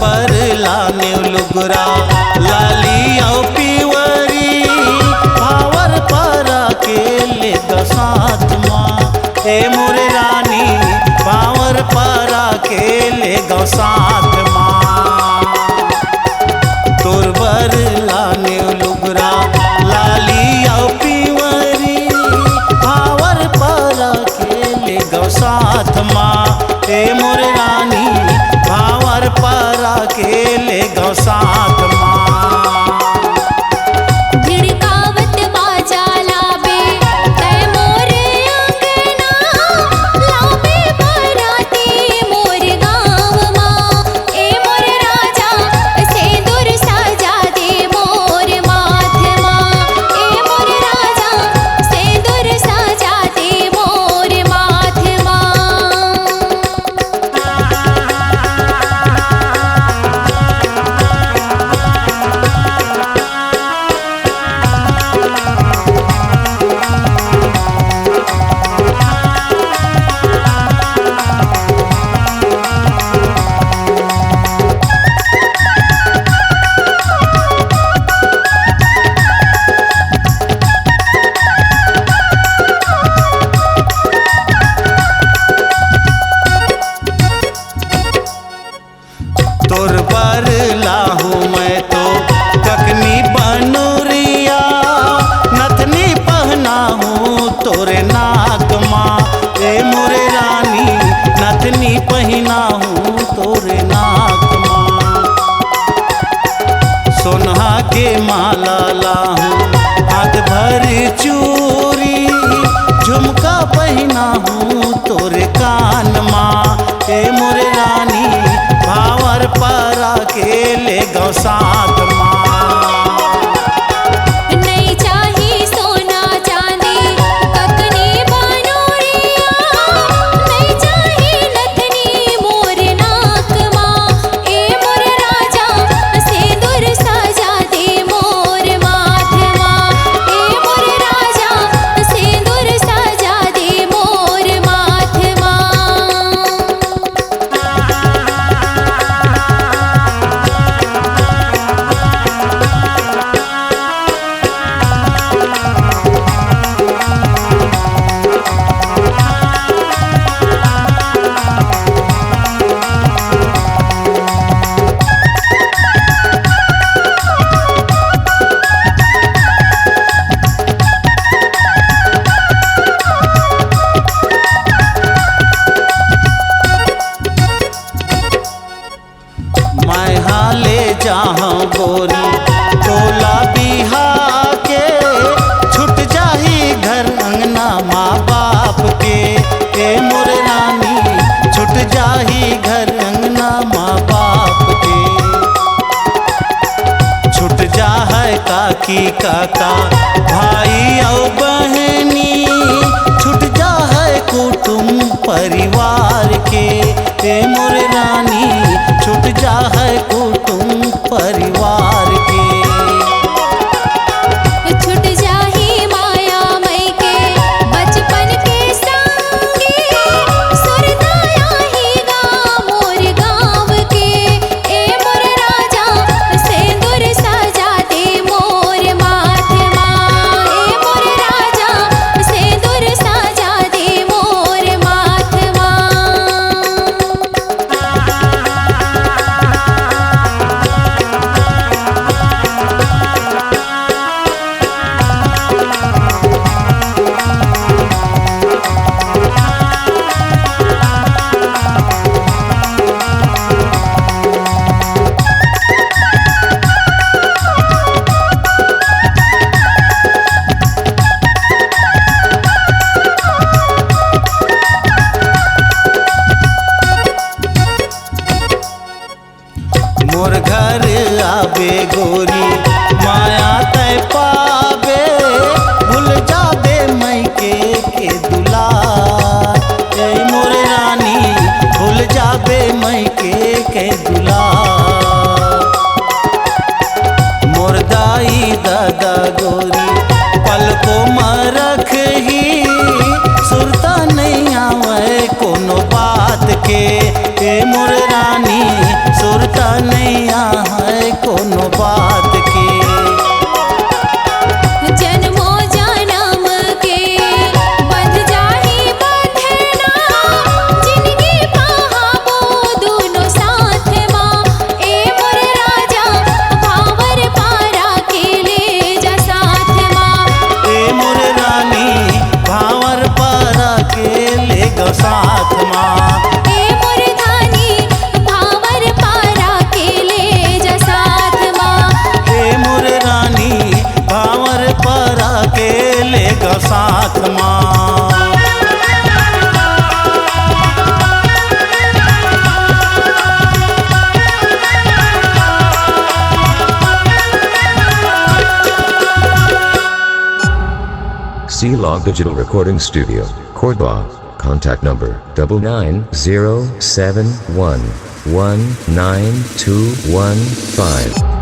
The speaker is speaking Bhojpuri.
पर लाने लुगरा लाली औ पीवरी भावर पर अकेले साथ माँ हे मोरे रानी भावर पर अकेले साथ माँ तोर बर लाने लुगरा लाली औ पीवरी भावर पर अकेले साथ माँ हे मोरे रानी भावर पर अकेले साथ माँ धिड़कावत बाजा लाबे तै मोरे अंगना लाबे बराती मोर गाँव माँ ए मोर राजा सिंदूर सजा दे मोर माथ माँ ए मोर राजा सिंदूर सजा दे मोर माथ माँ तोर बर लाहू मैं तो ककनी बनोरिया नथनी पहना हूँ तोरे नाक माँ ए मोरे रानी नथनी पहना हूँ तोरे नाक माँ सोनहा के माला लाहूँ हाथ भर चूरी झुमका पहना हूँ तोरे कान माँ ए मोरे रानी भावर पर अकेले साथ माँ नहीं चाही सोना चांदी ककनी बनोरिया नहीं चाही नथनी मोर नाक माँ ए मोर राजा सिंदूर सजा दे मोर माथ माँ ए मोर राजा सिंदूर सजा दे मोर माथ माँ मैं हाले जहाँ गोरी तोला बिहा के छुट जाही घर अंगना माँ बाप के ए मोर रानी छुट जाही घर अंगना माँ बाप के छुट जा है काकी काका भाई और बहनी छुट जा है कुटुंब परिवार के ए मोर रानी छुट जा है कुटुंब परिवार के छुट जाही माया मई के बचपन के संगी सुरताया ही गा मोर गाँव के ए मोर राजा सिंदूर सजा दे मोर माथ माँ ए मोर राजा सिंदूर सजा दे मोर माथ माँ मोर घर आबे गोरी माया तय पाबे भूल जाबे मैके के दुलार ए मोर रानी भूल जाबे मैके के दुलार मोर दाई दादा गोरी पलको में रख ही सुरता नहीं आवे कोनो बात के ए मोर रानी सुरता नहीं हाथ माँ। C-Log Digital Recording Studio, Cordoba. Contact number 9907119215.